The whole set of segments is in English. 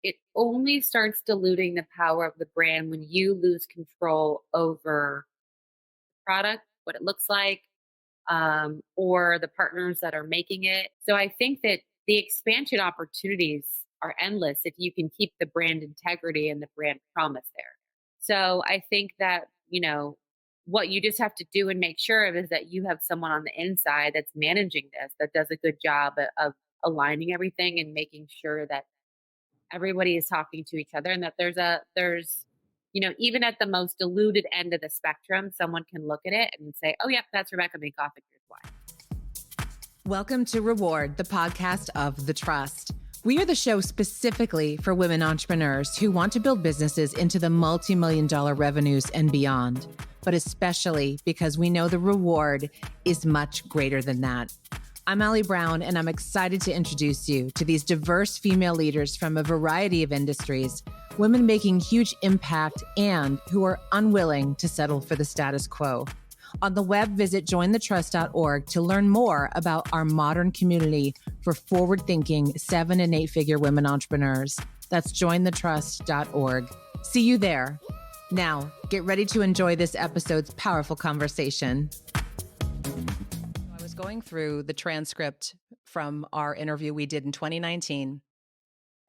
it only starts diluting the power of the brand when you lose control over the product, what it looks like, or the partners that are making it. So I think that the expansion opportunities are endless if you can keep the brand integrity and the brand promise there. So I think that, what you just have to do and make sure of is that you have someone on the inside that's managing this, that does a good job of aligning everything and making sure that everybody is talking to each other and that even at the most diluted end of the spectrum, someone can look at it and say, oh, yep, that's Rebecca Minkoff, and here's why. Welcome to Reward, the podcast of The Trust. We are the show specifically for women entrepreneurs who want to build businesses into the multi-million-dollar revenues and beyond, but especially because we know the reward is much greater than that. I'm Allie Brown, and I'm excited to introduce you to these diverse female leaders from a variety of industries, women making huge impact and who are unwilling to settle for the status quo. On the web, visit jointhetrust.org to learn more about our modern community for forward-thinking 7- and 8-figure women entrepreneurs. That's jointhetrust.org. See you there. Now, get ready to enjoy this episode's powerful conversation. I was going through the transcript from our interview we did in 2019.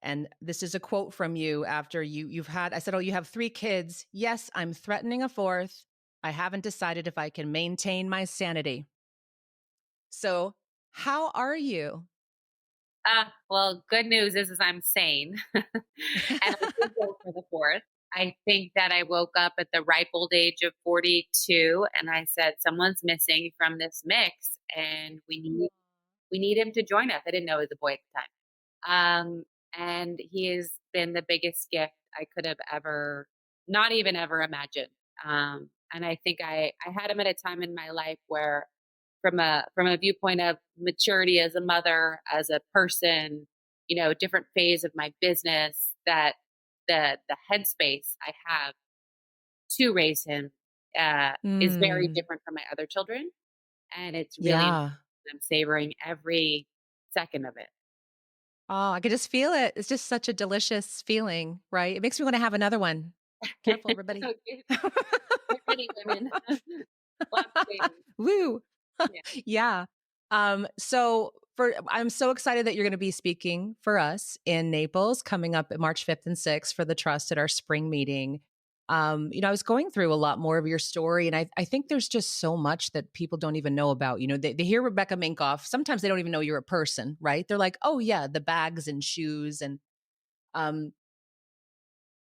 And this is a quote from you after I said, you have 3 kids. Yes, I'm threatening a 4th. I haven't decided if I can maintain my sanity. So how are you? Well, good news is I'm sane. And I did go for the 4th. I think that I woke up at the ripe old age of 42 and I said, someone's missing from this mix and we need him to join us. I didn't know he was a boy at the time. And he has been the biggest gift I could have not even ever imagined. And I think I had him at a time in my life where from a viewpoint of maturity as a mother, as a person, different phase of my business, that the headspace I have to raise him is very different from my other children. And it's really, Yeah. I'm savoring every second of it. Oh, I could just feel it. It's just such a delicious feeling, right? It makes me want to have another one. Careful, everybody. Get ready, women. Woo. Yeah. Yeah. So I'm so excited that you're going to be speaking for us in Naples coming up at March 5th and 6th for the Trust at our spring meeting. I was going through a lot more of your story, and I think there's just so much that people don't even know about. They hear Rebecca Minkoff. Sometimes they don't even know you're a person, right? They're like, oh yeah, the bags and shoes. And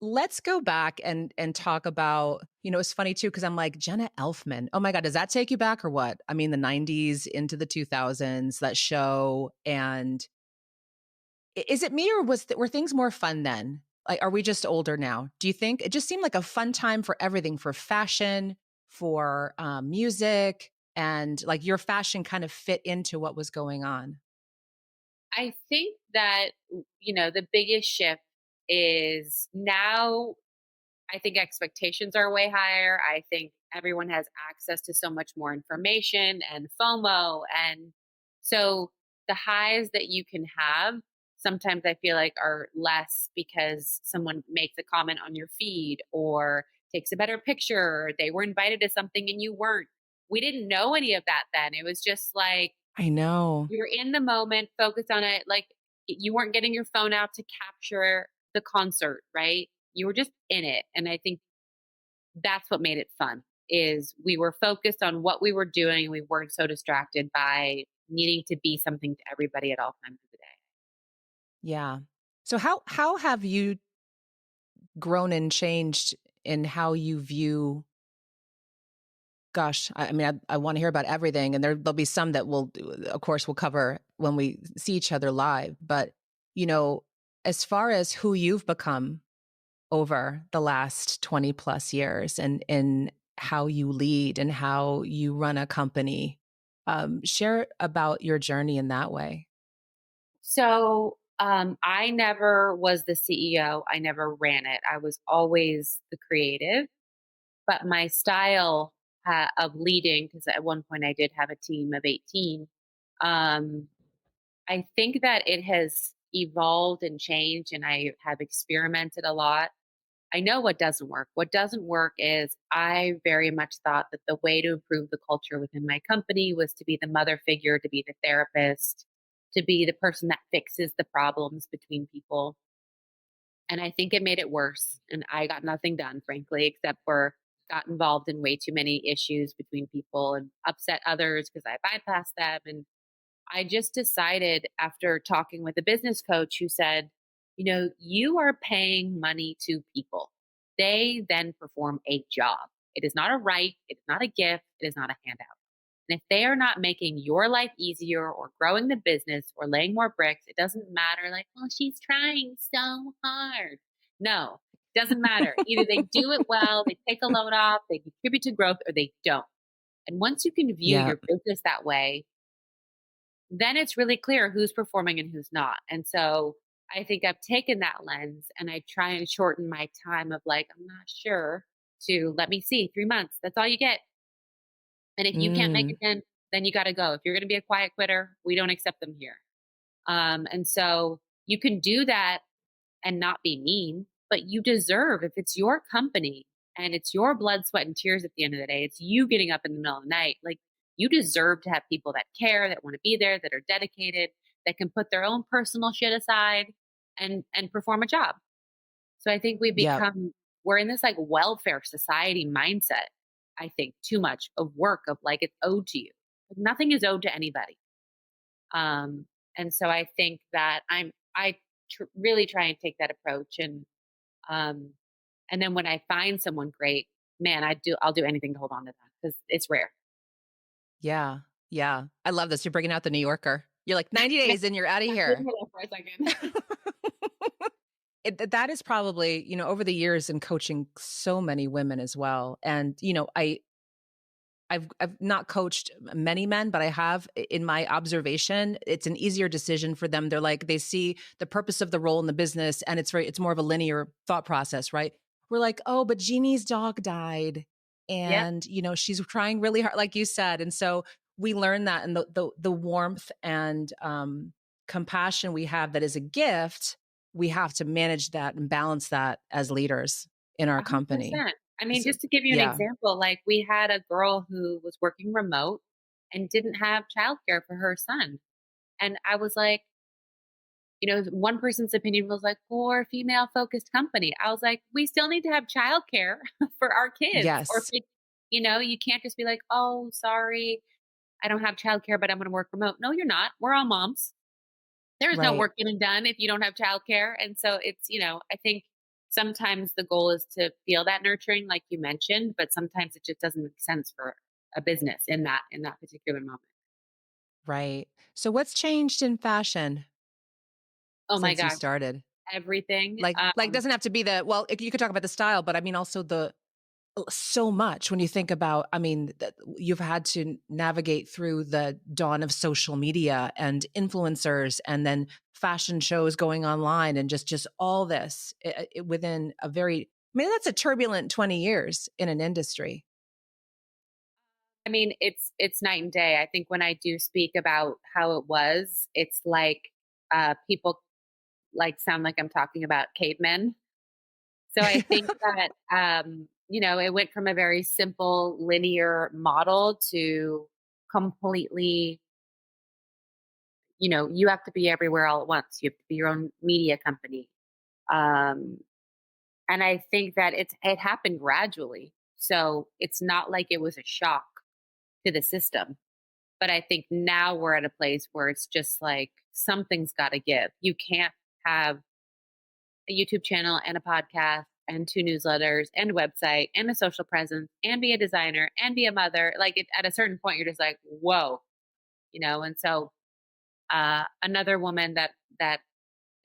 let's go back and talk about, it's funny too, because I'm like, Jenna Elfman. Oh my God, does that take you back or what? I mean, the 90s into the 2000s, that show. And is it me or were things more fun then? Like, are we just older now? Do you think? It just seemed like a fun time for everything, for fashion, for music, and like your fashion kind of fit into what was going on. I think that, the biggest shift is now I think expectations are way higher. I think everyone has access to so much more information and FOMO. And so the highs that you can have, sometimes I feel like are less because someone makes a comment on your feed or takes a better picture, or they were invited to something and you weren't. We didn't know any of that then. It was just like, I know. you're in the moment, focused on it. Like you weren't getting your phone out to capture the concert, right? You were just in it. And I think that's what made it fun is we were focused on what we were doing. We weren't so distracted by needing to be something to everybody at all times of the day. Yeah. So how have you grown and changed in how you view? Gosh, I mean, I want to hear about everything, and there'll be some that of course, we'll cover when we see each other live. But as far as who you've become over the last 20 plus years, and in how you lead and how you run a company, share about your journey in that way. So I never was the CEO. I never ran it. I was always the creative. But my style of leading, because at one point I did have a team of 18, I think that it has evolved and changed and I have experimented a lot, I know what doesn't work. What doesn't work is I very much thought that the way to improve the culture within my company was to be the mother figure, to be the therapist, to be the person that fixes the problems between people. And I think it made it worse. And I got nothing done, frankly, except for got involved in way too many issues between people and upset others because I bypassed them. And I just decided after talking with a business coach who said, you are paying money to people. They then perform a job. It is not a right. It is not a gift. It is not a handout. And if they are not making your life easier or growing the business or laying more bricks, it doesn't matter. Like, well, she's trying so hard. No, doesn't matter. Either they do it well, they take a load off, they contribute to growth, or they don't. And once you can view Yeah. your business that way, then it's really clear who's performing and who's not. And so I think I've taken that lens and I try and shorten my time of like, I'm not sure to let me see 3 months. That's all you get. And if you can't make Mm, it then you got to go. If you're going to be a quiet quitter, we don't accept them here. And so you can do that and not be mean, but you deserve, if it's your company and it's your blood, sweat, and tears at the end of the day, it's you getting up in the middle of the night. Like you deserve to have people that care, that want to be there, that are dedicated, that can put their own personal shit aside and perform a job. So I think yeah. we're in this like welfare society mindset, I think, too much of work of like it's owed to you. Nothing is owed to anybody. Um, and so I think that I really try and take that approach um, and then when I find someone great, man, I'll do anything to hold on to that because it's rare. Yeah. Yeah. I love this. You're bringing out the New Yorker. You're like 90 days and you're out of Leave here. me alone for a second. That is probably, over the years in coaching so many women as well. And, I've not coached many men, but I have in my observation, it's an easier decision for them. They're like, they see the purpose of the role in the business and it's more of a linear thought process, right? We're like, oh, but Jeannie's dog died Yep, and, she's trying really hard, like you said. And so we learn that and the warmth and compassion we have that is a gift, we have to manage that and balance that as leaders in our company. 100%. I mean, So, just to give you an yeah. example, like we had a girl who was working remote and didn't have childcare for her son. And I was like, one person's opinion was like, poor female focused company. I was like, we still need to have childcare for our kids. Or if Yes. you can't just be like, oh, sorry, I don't have childcare, but I'm going to work remote. No, you're not. We're all moms. There's no Right. work getting done if you don't have childcare. And so it's, I think sometimes the goal is to feel that nurturing, like you mentioned, but sometimes it just doesn't make sense for a business in that particular moment. Right. So what's changed in fashion Oh my since you gosh, started? everything. Like doesn't have to be you could talk about the style, but I mean also the so much when you think about, I mean, you've had to navigate through the dawn of social media and influencers and then fashion shows going online and just all this within a very, I mean, that's a turbulent 20 years in an industry. I mean, it's night and day. I think when I do speak about how it was, it's like people like sound like I'm talking about cavemen. So I think that it went from a very simple linear model to completely, you have to be everywhere all at once. You have to be your own media company. Um, and I think that it happened gradually. So it's not like it was a shock to the system. But I think now we're at a place where it's just like something's got to give. You can't have a YouTube channel and a podcast and two newsletters and a website and a social presence and be a designer and be a mother. Like at a certain point, you're just like, whoa, And so another woman that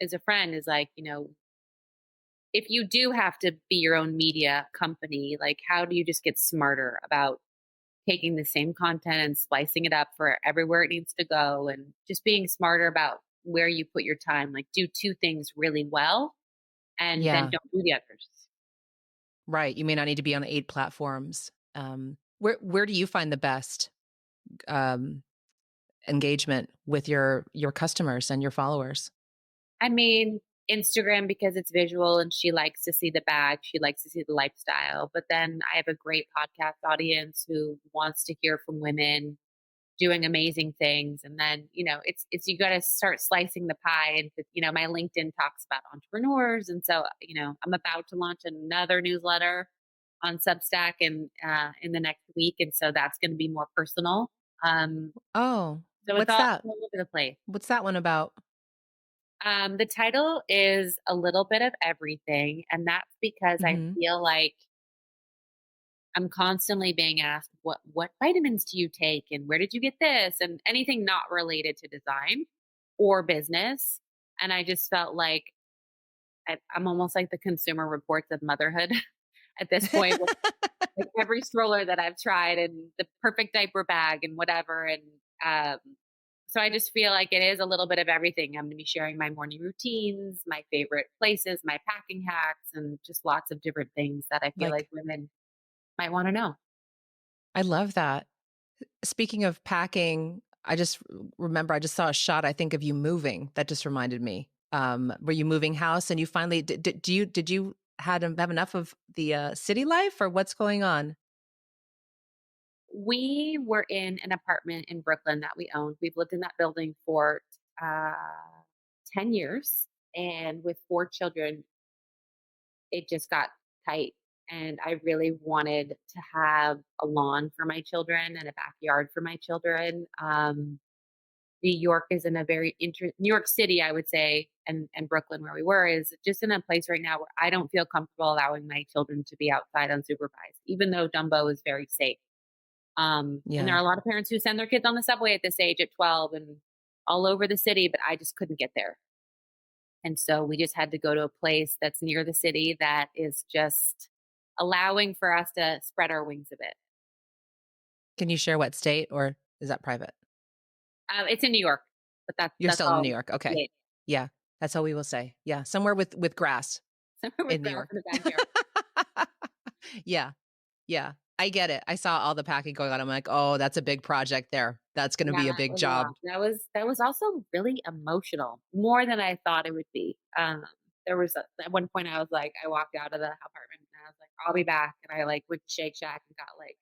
is a friend is like, if you do have to be your own media company, like how do you just get smarter about taking the same content and splicing it up for everywhere it needs to go and just being smarter about where you put your time, like do two things really well and then Yeah. don't do the others. Right. You may not need to be on 8 platforms. Where do you find the best um, engagement with your customers and your followers? I mean, Instagram because it's visual and she likes to see the bag, she likes to see the lifestyle. But then I have a great podcast audience who wants to hear from women doing amazing things. And then, it's you got to start slicing the pie. And, my LinkedIn talks about entrepreneurs. And so, I'm about to launch another newsletter on Substack in the next week. And so that's going to be more personal. Um, Oh, so it's what's all that? all over the place. What's that one about? The title is A Little Bit of Everything, and that's because I Hmm. feel like I'm constantly being asked, "What vitamins do you take, and where did you get this?" And anything not related to design or business. And I just felt like I'm almost like the Consumer Reports of motherhood at this point, with like every stroller that I've tried and the perfect diaper bag and whatever. And um, so I just feel like it is a little bit of everything. I'm going to be sharing my morning routines, my favorite places, my packing hacks, and just lots of different things that I feel like Like, women might want to know. I love that. Speaking of packing, I just remember I just saw a shot, I think, of you moving. That just reminded me. Were you moving house and you finally did you have enough of the city life, or what's going on? We were in an apartment in Brooklyn that we owned. We've lived in that building for uh, 10 years. And with four children, it just got tight. And I really wanted to have a lawn for my children and a backyard for my children. New York is in a New York City, I would say, and Brooklyn, where we were, is just in a place right now where I don't feel comfortable allowing my children to be outside unsupervised, even though Dumbo is very safe. And there Yeah. are a lot of parents who send their kids on the subway at this age at 12 and all over the city, but I just couldn't get there. And so we just had to go to a place that's near the city that is just allowing for us to spread our wings a bit. Can you share what state, or is that private? It's in New York, but You're that's still in New all. York. Okay. Yeah, Yeah. That's all we will say. Yeah. Somewhere with grass somewhere with in New grass York. in the backyard. Yeah. Yeah. I get it. I saw all the packing going on. I'm like, oh, that's a big project there. That's going to Yeah, be a that big was a job. lot. That was also really emotional, more than I thought it would be. At one point I was like, I walked out of the apartment and I was like, I'll be back, and I like went to Shake Shack and got like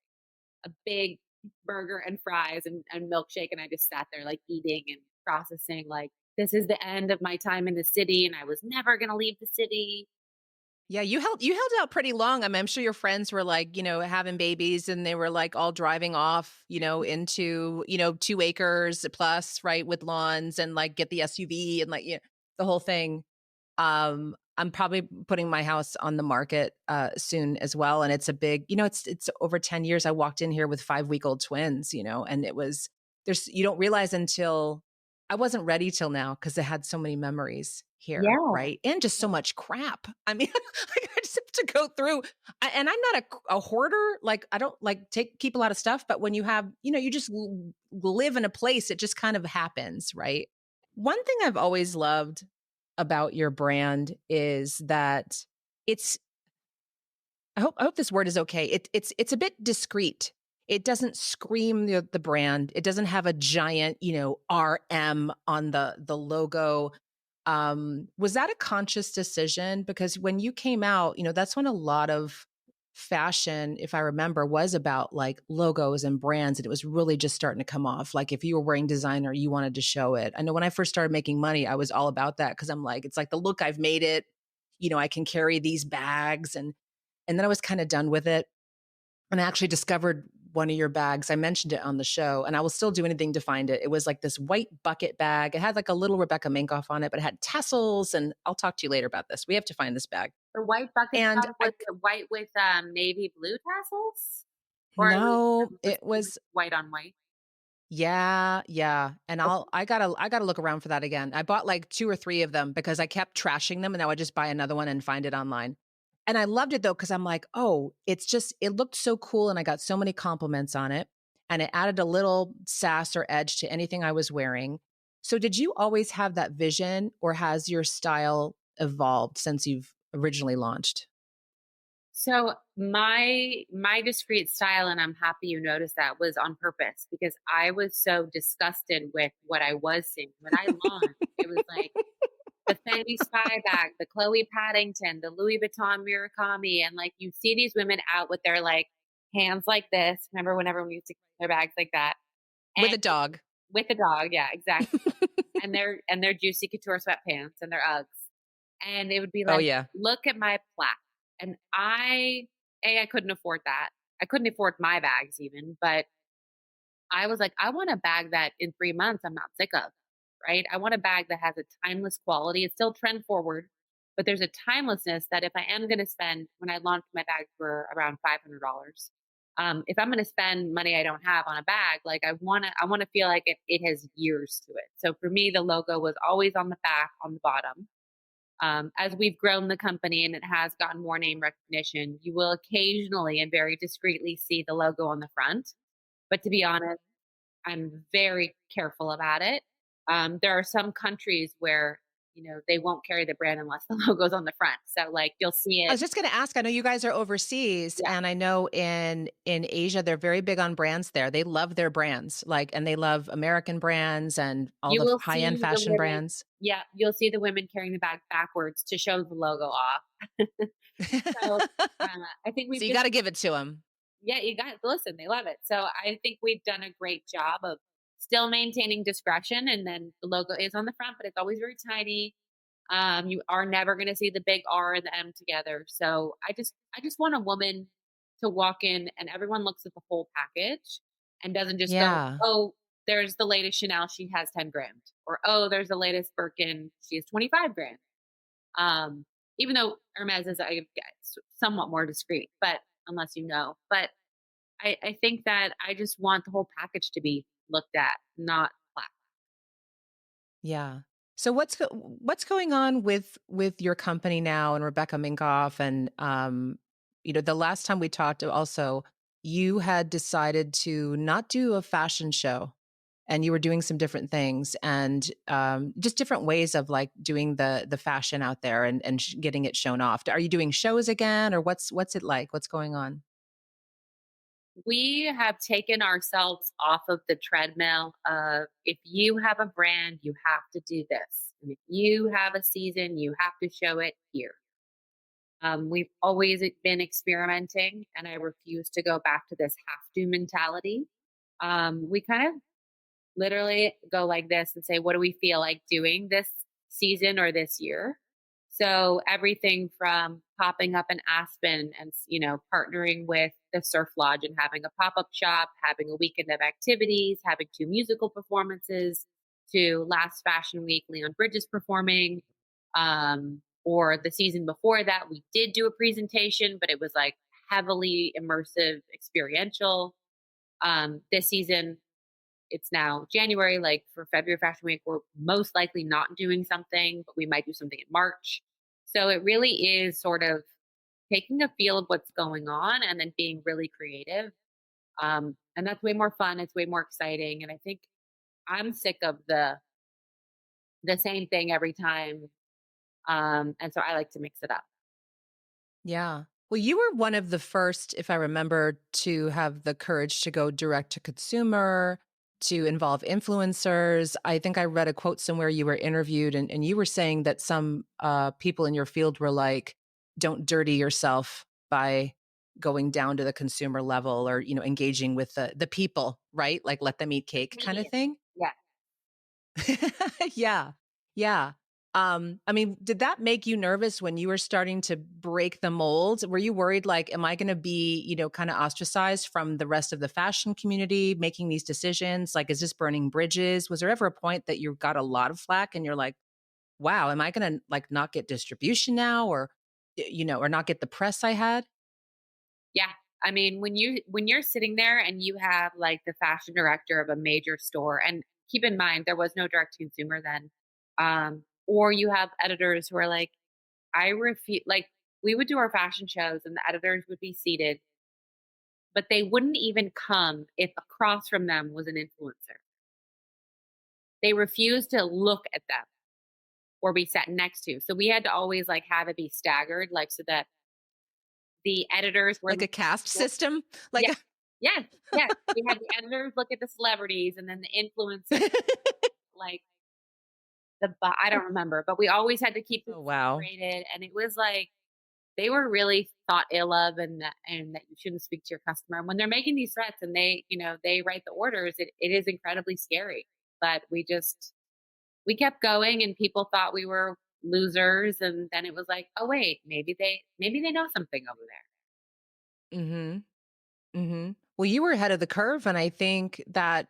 a big burger and fries and milkshake, and I just sat there like eating and processing like this is the end of my time in the city, and I was never gonna leave the city. Yeah, you held out pretty long. I'm sure your friends were like, having babies, and they were like all driving off, into, 2 acres plus, right, with lawns, and like get the SUV and like, the whole thing. I'm probably putting my house on the market soon as well, and it's a big, it's over 10 years. I walked in here with 5-week-old twins, and it was there's you don't realize until I wasn't ready till now because I had so many memories here, Yeah. right? And just so much crap. I mean, like, I just have to go through. And I'm not a hoarder. Like, I don't like keep a lot of stuff, but when you have, you just live in a place, it just kind of happens, right? One thing I've always loved about your brand is that it's I hope this word is okay. It's a bit discreet. It doesn't scream the brand. It doesn't have a giant, RM on the logo. Was that a conscious decision? Because when you came out, that's when a lot of fashion, if I remember, was about like logos and brands, and it was really just starting to come off. Like if you were wearing designer, you wanted to show it. I know when I first started making money, I was all about that because I'm like, it's like the look, I've made it. I can carry these bags, and then I was kind of done with it. And I actually discovered one of your bags. I mentioned it on the show, and I will still do anything to find it. It was like this white bucket bag. It had like a little Rebecca Minkoff on it, but it had tassels. And I'll talk to you later about this. We have to find this bag. The white bucket And bag, was it white with navy blue tassels? Or no, it it was was white on white? yeah, yeah. And Okay. I gotta look around for that again. I bought like 2 or 3 of them because I kept trashing them, and now I just buy another one and find it online. And I loved it though, because I'm like, oh, it looked so cool, and I got so many compliments on it. And it added a little sass or edge to anything I was wearing. So did you always have that vision, or has your style evolved since you've originally launched? So my discreet style, and I'm happy you noticed that, was on purpose because I was so disgusted with what I was seeing. When I launched, it was like the Fendi Spy bag, the Chloe Paddington, the Louis Vuitton Murakami, and, like, you see these women out with their, like, hands like this. Remember when everyone used to carry their bags like that? With And a dog. with a dog, yeah, exactly. And their Juicy Couture sweatpants and their Uggs. And they would be Oh like, yeah. "Look at my plaque." And I couldn't afford that. I couldn't afford my bags even, but I was like, "I want a bag that in 3 months I'm not sick of." Right? I want a bag that has a timeless quality. It's still trend forward, but there's a timelessness that if I am gonna spend when I launched my bags were around $500. If I'm gonna spend money I don't have on a bag, like I wanna feel like it has years to it. So for me, the logo was always on the back, on the bottom. As we've grown the company and it has gotten more name recognition, you will occasionally and very discreetly see the logo on the front. But to be honest, I'm very careful about it. There are some countries where, they won't carry the brand unless the logo's on the front. So like you'll see I it. was just going to ask, I know you guys are overseas Yeah. and I know in Asia they're very big on brands there. They love their brands, like, and they love American brands and all You the will high-end see the fashion women. brands. Yeah, you'll see the women carrying the bag backwards to show the logo off. So I think So we've you just got to give it to them. yeah, you got listen, they love it. So I think we've done a great job of still maintaining discretion and then the logo is on the front, but it's always very tiny. You are never going to see the big R and the M together. So I just want a woman to walk in and everyone looks at the whole package and doesn't just go, Yeah. "Oh, there's the latest Chanel, she has 10 grand," or "Oh, there's the latest Birkin, she has 25 grand." Um, Even though Hermes is, I guess, somewhat more discreet, but unless you know, but I think that I just want the whole package to be looked at, not flat. Yeah. So what's going on with your company now and Rebecca Minkoff and the last time we talked also you had decided to not do a fashion show and you were doing some different things and just different ways of like doing the fashion out there and getting it shown off. Are you doing shows again or what's it like? What's going on? We have taken ourselves off of the treadmill of if you have a brand, you have to do this. And if you have a season, you have to show it here. We've always been experimenting, and I refuse to go back to this have to mentality. We kind of literally go like this and say, what do we feel like doing this season or this year? So everything from popping up in Aspen and partnering with the Surf Lodge and having a pop-up shop, having a weekend of activities, having two musical performances, to last Fashion Week, Leon Bridges performing. Or the season before that, we did do a presentation, but it was like heavily immersive, experiential. This season, it's now January. Like for February Fashion Week, we're most likely not doing something, but we might do something in March. So it really is sort of taking a feel of what's going on and then being really creative. And that's way more fun. It's way more exciting. And I think I'm sick of the same thing every time. And so I like to mix it up. Yeah. Well, you were one of the first, if I remember, to have the courage to go direct to consumer, to involve influencers. I think I read a quote somewhere you were interviewed, and you were saying that some people in your field were like, don't dirty yourself by going down to the consumer level or, engaging with the people, right? Like let them eat cake kind of Canadian. thing. Yeah. Yeah. Yeah. I mean, did that make you nervous when you were starting to break the mold? Were you worried, like, am I going to be, kind of ostracized from the rest of the fashion community making these decisions? Like, is this burning bridges? Was there ever a point that you got a lot of flack and you're like, wow, am I going to like not get distribution now or, or not get the press I had? Yeah. I mean, when you're sitting there and you have like the fashion director of a major store, and keep in mind there was no direct to consumer then, or you have editors who are like, I refuse. Like we would do our fashion shows, and the editors would be seated, but they wouldn't even come if across from them was an influencer. They refused to look at them or be sat next to. So we had to always like have it be staggered, like so that the editors were Like a caste system? Like, yeah. Yes, yes. We had the editors look at the celebrities and then the influencers, like I don't remember, but we always had to keep it Oh, wow. separated, and it was like they were really thought ill of, and that you shouldn't speak to your customer. And when they're making these threats and they write the orders, it is incredibly scary. But we kept going, and people thought we were losers, and then it was like, oh wait, maybe they know something over there. Mhm. Well, you were ahead of the curve, and I think that,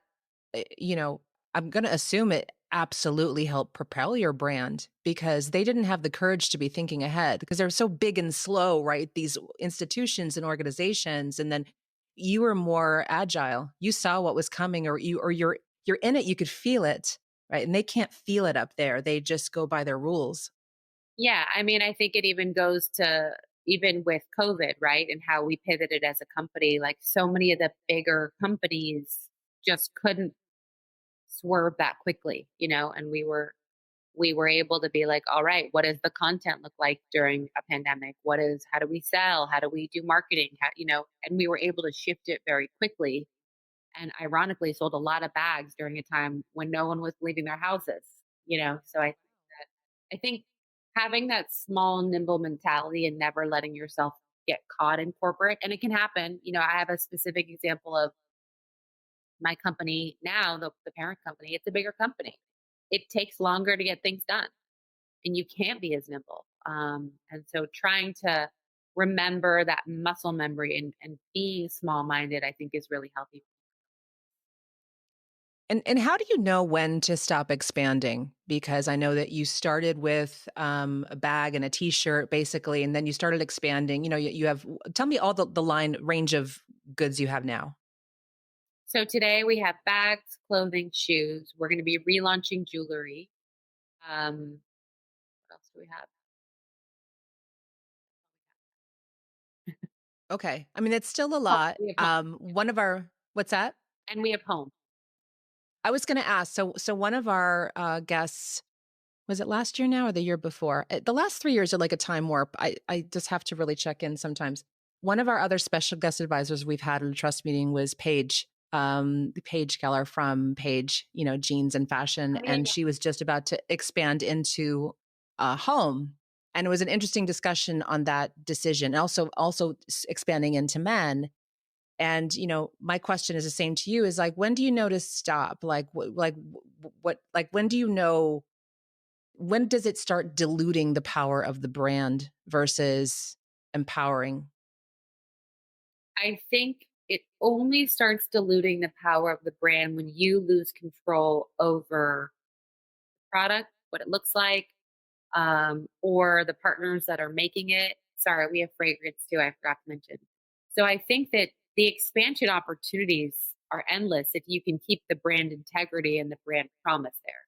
I'm going to assume it absolutely helped propel your brand because they didn't have the courage to be thinking ahead because they're so big and slow, right? These institutions and organizations, and then you were more agile. You saw what was coming, or you're in it. You could feel it, right? And they can't feel it up there. They just go by their rules. Yeah, I mean, I think it even goes to even with COVID, right? And how we pivoted as a company. Like so many of the bigger companies just couldn't swerve that quickly, and we were able to be like, all right, what does the content look like during a pandemic? How do we sell? How do we do marketing? And we were able to shift it very quickly, and ironically sold a lot of bags during a time when no one was leaving their houses, so I think having that small, nimble mentality and never letting yourself get caught in corporate, and it can happen. I have a specific example of my company now, the parent company. It's a bigger company. It takes longer to get things done, and you can't be as nimble. And so trying to remember that muscle memory and being small minded, I think is really healthy. And how do you know when to stop expanding? Because I know that you started with a bag and a T-shirt, basically, and then you started expanding. You have. Tell me all the line range of goods you have now. So today we have bags, clothing, shoes. We're going to be relaunching jewelry. What else do we have? Okay, I mean it's still a Oh, lot. we have home. One of our what's that? And we have home. I was going to ask. So one of our guests, was it last year now or the year before? The last 3 years are like a time warp. I just have to really check in sometimes. One of our other special guest advisors we've had at a trust meeting was Paige, Paige Geller from Paige, jeans and fashion, Oh, yeah, and yeah. she was just about to expand into a home, and it was an interesting discussion on that decision. Also expanding into men. And my question is the same to you: is like, when do you know to stop? Like when do you know? When does it start diluting the power of the brand versus empowering? I think it only starts diluting the power of the brand when you lose control over the product, what it looks like, or the partners that are making it. Sorry, we have fragrance too. I forgot to mention. So I think that the expansion opportunities are endless if you can keep the brand integrity and the brand promise there.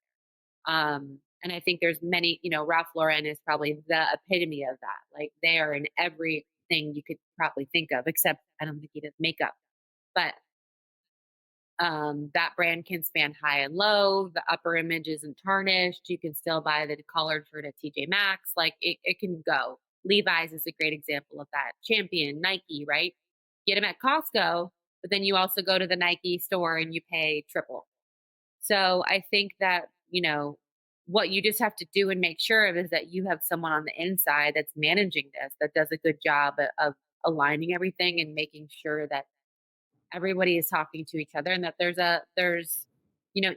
And I think there's many, Ralph Lauren is probably the epitome of that. Like they are in everything you could probably think of, except I don't think he does makeup. But that brand can span high and low. The upper image isn't tarnished. You can still buy the collared shirt at TJ Maxx. Like it can go. Levi's is a great example of that. Champion, Nike, right? Get them at Costco, but then you also go to the Nike store and you pay triple. So I think that, what you just have to do and make sure of is that you have someone on the inside that's managing this, that does a good job of aligning everything and making sure that everybody is talking to each other and that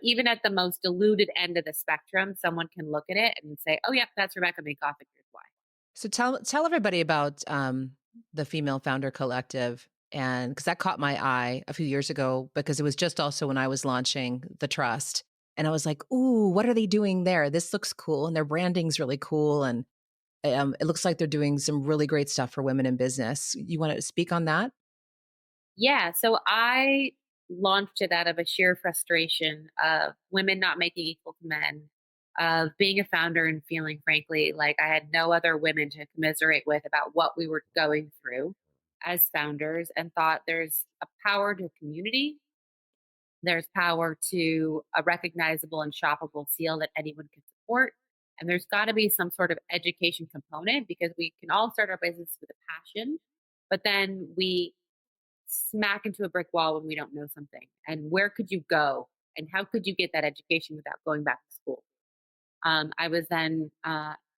even at the most diluted end of the spectrum, someone can look at it and say, oh, yeah, that's Rebecca Minkoff, and here's why. So tell everybody about the Female Founder Collective, and because that caught my eye a few years ago, because it was just also when I was launching the trust, and I was like, "Ooh, what are they doing there? This looks cool, and their branding's really cool, and it looks like they're doing some really great stuff for women in business." You want to speak on that? Yeah. So I launched it out of a sheer frustration of women not making equal to men, of being a founder and feeling, frankly, like I had no other women to commiserate with about what we were going through as founders, and thought there's a power to community. There's power to a recognizable and shoppable seal that anyone can support. And there's got to be some sort of education component because we can all start our business with a passion, but then we smack into a brick wall when we don't know something. And where could you go? And how could you get that education without going back to school? I was then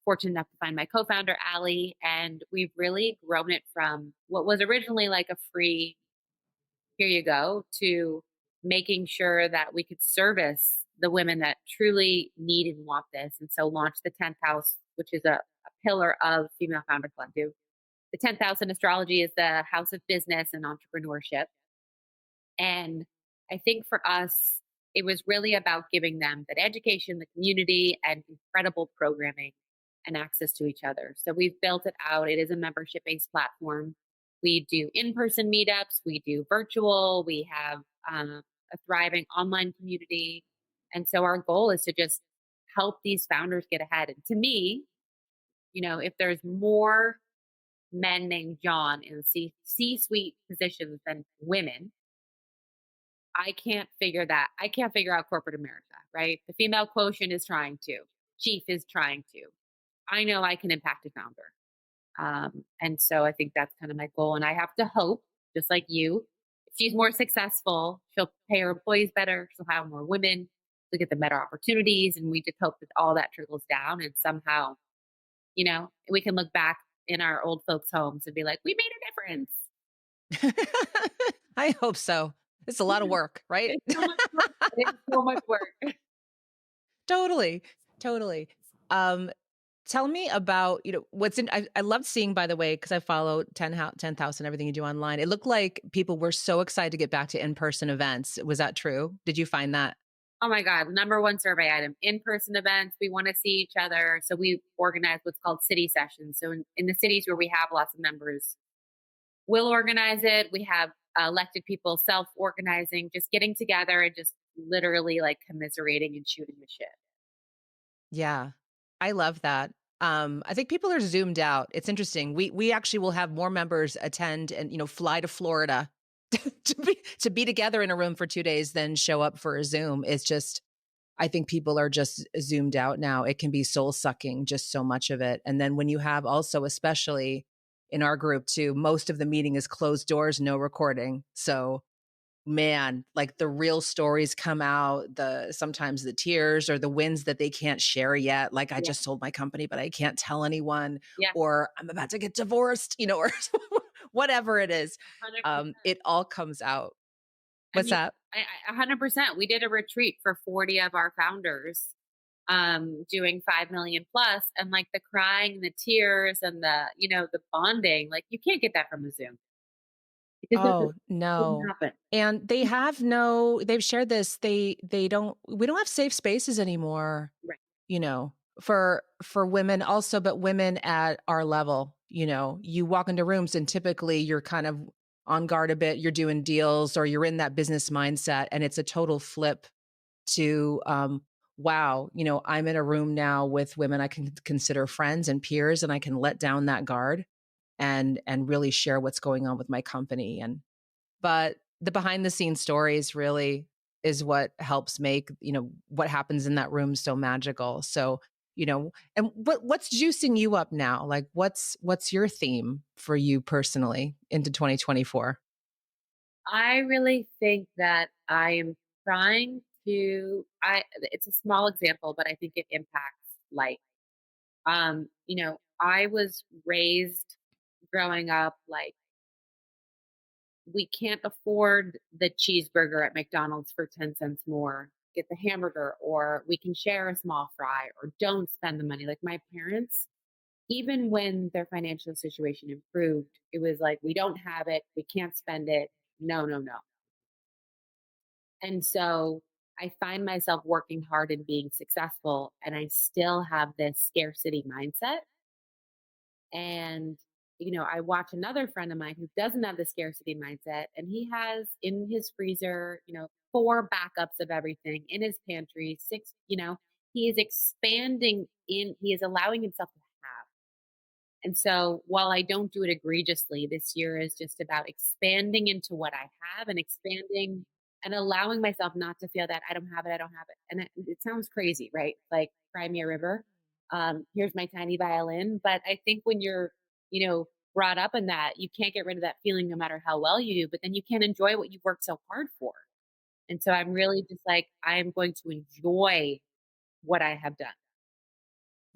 fortunate enough to find my co-founder, Allie, and we've really grown it from what was originally like a free, here you go, to making sure that we could service the women that truly need and want this. And so launched the 10th house, which is a pillar of Female Founder Collective. The 10th house in astrology is the house of business and entrepreneurship. And I think for us, it was really about giving them that education, the community, and incredible programming and access to each other. So we've built it out. It is a membership based platform. We do in person meetups, we do virtual, we have a thriving online community. And so our goal is to just help these founders get ahead. And to me, if there's more men named John in C suite positions than women, I can't figure out corporate America, right? The female quotient is trying to, chief is trying to. I know I can impact a founder. And so I think that's kind of my goal. And I have to hope, just like you, if she's more successful, she'll pay her employees better, she'll have more women, she'll get the better opportunities. And we just hope that all that trickles down and somehow, we can look back in our old folks' homes and be like, we made a difference. I hope so. It's a lot of work, right? It's so much work. It is so much work. Totally. Totally. Um, Tell me about, what's in, I loved seeing, by the way, because I follow 10th House and everything you do online. It looked like people were so excited to get back to in-person events. Was that true? Did you find that? Oh my God, number one survey item, in-person events. We want to see each other. So we organize what's called city sessions. So in the cities where we have lots of members, we'll organize it. We have elected people self-organizing, just getting together and just literally like commiserating and shooting the shit. Yeah, I love that. I think people are zoomed out. It's interesting. We actually will have more members attend and fly to Florida to be together in a room for 2 days than show up for a Zoom. It's just, I think people are just zoomed out now. It can be soul sucking, just so much of it. And then when you have also, especially in our group too, most of the meeting is closed doors, no recording. So man, like the real stories come out, sometimes the tears or the wins that they can't share yet. Like, I Yeah. just sold my company, but I can't tell anyone, Yeah. or I'm about to get divorced, or whatever it is. 100%. It all comes out. I What's mean, that? 100%. We did a retreat for 40 of our founders, doing 5 million plus, and like the crying and the tears and the bonding, like you can't get that from a Zoom. It just Oh, doesn't no. happen. And they've shared this. We don't have safe spaces anymore, Right. for women also, but women at our level. You walk into rooms and typically you're kind of on guard a bit, you're doing deals or you're in that business mindset. And it's a total flip to, wow, I'm in a room now with women I can consider friends and peers, and I can let down that guard and really share what's going on with my company. But the behind the scenes stories really is what helps make, what happens in that room so magical. So, and what's juicing you up now? Like what's your theme for you personally into 2024? I really think that I am trying it's a small example, but I think it impacts life. I was raised growing up like we can't afford the cheeseburger at McDonald's for 10 cents more. Get the hamburger, or we can share a small fry, or don't spend the money. Like my parents, even when their financial situation improved, it was like, we don't have it, we can't spend it. No, no, no. And so I find myself working hard and being successful, and I still have this scarcity mindset. And, I watch another friend of mine who doesn't have the scarcity mindset, and he has in his freezer, four backups of everything in his pantry, six, he is he is allowing himself to have. And so while I don't do it egregiously, this year is just about expanding into what I have and expanding and allowing myself not to feel that I don't have it, I don't have it. And it sounds crazy, right? Like cry me a river. Here's my tiny violin. But I think when you're, brought up in that, you can't get rid of that feeling no matter how well you do, but then you can't enjoy what you've worked so hard for. And so I'm really just like, I am going to enjoy what I have done.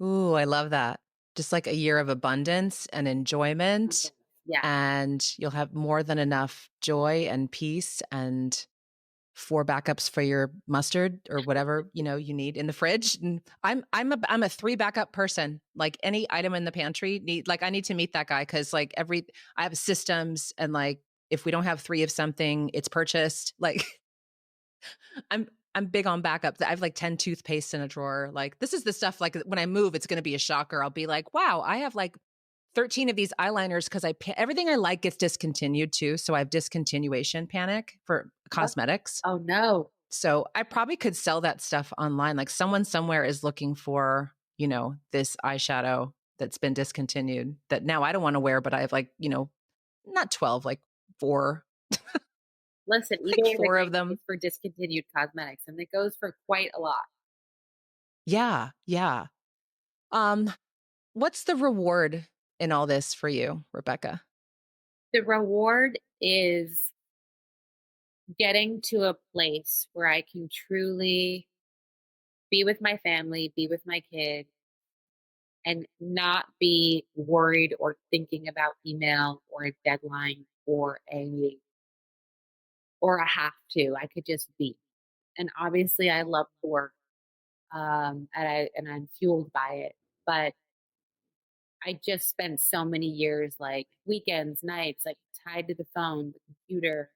Ooh, I love that. Just like a year of abundance and enjoyment, Yeah. and you'll have more than enough joy and peace and 4 backups for your mustard or whatever, you need in the fridge. And I'm a 3 backup person. Like any item in the pantry I need to meet that guy, cuz like I have systems, and like if we don't have 3 of something, it's purchased. Like I'm I'm big on backup. I have like 10 toothpaste in a drawer. Like this is the stuff, like when I move, it's going to be a shocker. I'll be like, "Wow, I have like 13 of these eyeliners," cuz everything I like gets discontinued too, so I have discontinuation panic for Oh, cosmetics. oh no. So I probably could sell that stuff online. Like someone somewhere is looking for, this eyeshadow that's been discontinued that now I don't want to wear, but I have like, not 12, like 4, Listen, like eBay is a 4 of great them. place for discontinued cosmetics, and it goes for quite a lot. Yeah, yeah. Um, what's the reward in all this for you, Rebecca? The reward is getting to a place where I can truly be with my family, be with my kids, and not be worried or thinking about email or a deadline or a have to. I could just be. And obviously I love to work. And I'm fueled by it. But I just spent so many years, like weekends, nights, like tied to the phone, the computer,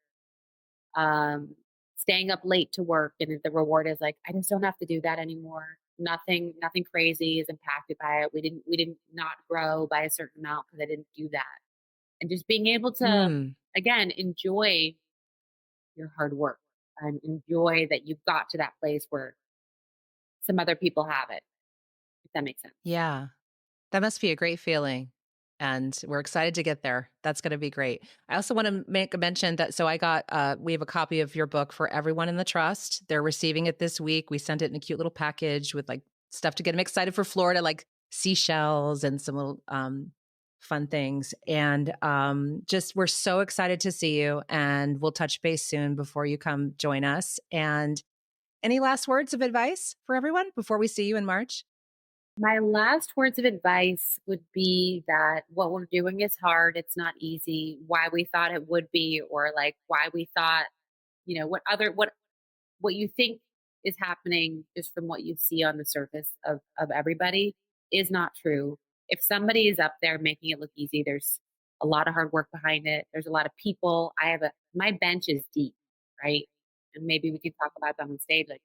um, staying up late to work. And the reward is like, I just don't have to do that anymore. Nothing crazy is impacted by it. We didn't not grow by a certain amount because I didn't do that. And just being able to, Mm, again, enjoy your hard work and enjoy that you've got to that place where some other people have it, if that makes sense. yeah. That must be a great feeling. And we're excited to get there. That's going to be great. I also want to make a mention that we have a copy of your book for everyone in the trust. They're receiving it this week. We sent it in a cute little package with like stuff to get them excited for Florida, like seashells and some little fun things. And just we're so excited to see you. And we'll touch base soon before you come join us. And any last words of advice for everyone before we see you in March? My last words of advice would be that what we're doing is hard. It's not easy. Why we thought it would be, or like why we thought, what you think is happening just from what you see on the surface of everybody is not true. If somebody is up there making it look easy, there's a lot of hard work behind it. There's a lot of people. My bench is deep, right? And maybe we can talk about that on stage. Like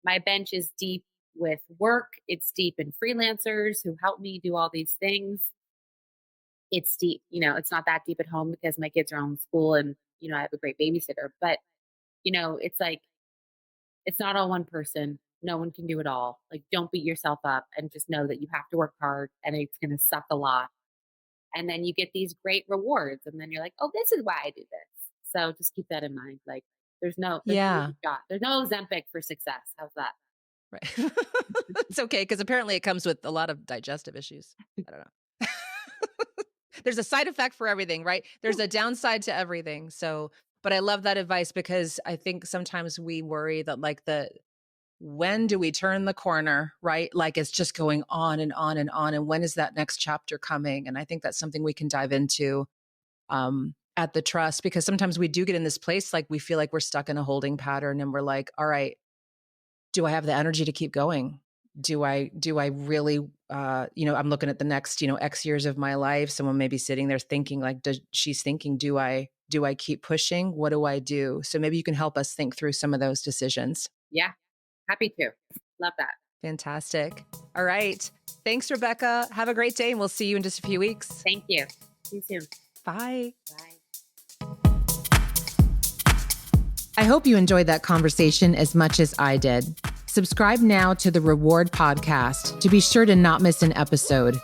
my bench is deep with work. It's deep in freelancers who help me do all these things. It's deep, it's not that deep at home because my kids are home school and, I have a great babysitter. But, it's like, it's not all one person. No one can do it all. Like, don't beat yourself up and just know that you have to work hard and it's going to suck a lot. And then you get these great rewards. And then you're like, oh, this is why I do this. So just keep that in mind. Like, there's no Yeah. easy shot. There's no Ozempic for success. How's that? Right. It's okay because apparently it comes with a lot of digestive issues. I don't know. There's a side effect for everything, right? There's a downside to everything. So, but I love that advice because I think sometimes we worry that like when do we turn the corner, right? Like it's just going on and on and on. And when is that next chapter coming? And I think that's something we can dive into at the trust, because sometimes we do get in this place like we feel like we're stuck in a holding pattern and we're like, all right, do I have the energy to keep going? Do I really, I'm looking at the next, X years of my life. Someone may be sitting there thinking like, she's thinking, do I keep pushing? What do I do? So maybe you can help us think through some of those decisions. Yeah. Happy to. Love that. Fantastic. All right. Thanks, Rebecca. Have a great day and we'll see you in just a few weeks. Thank you. See you soon. Bye. Bye. I hope you enjoyed that conversation as much as I did. Subscribe now to the Reward Podcast to be sure to not miss an episode.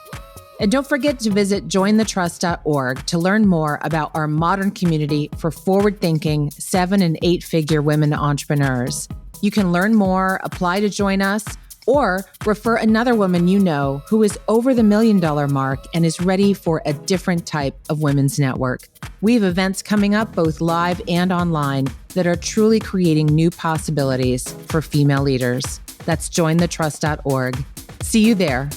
And don't forget to visit jointhetrust.org to learn more about our modern community for forward-thinking 7- and 8-figure women entrepreneurs. You can learn more, apply to join us, or refer another woman you know who is over the $1 million mark and is ready for a different type of women's network. We have events coming up both live and online that are truly creating new possibilities for female leaders. That's jointhetrust.org. See you there.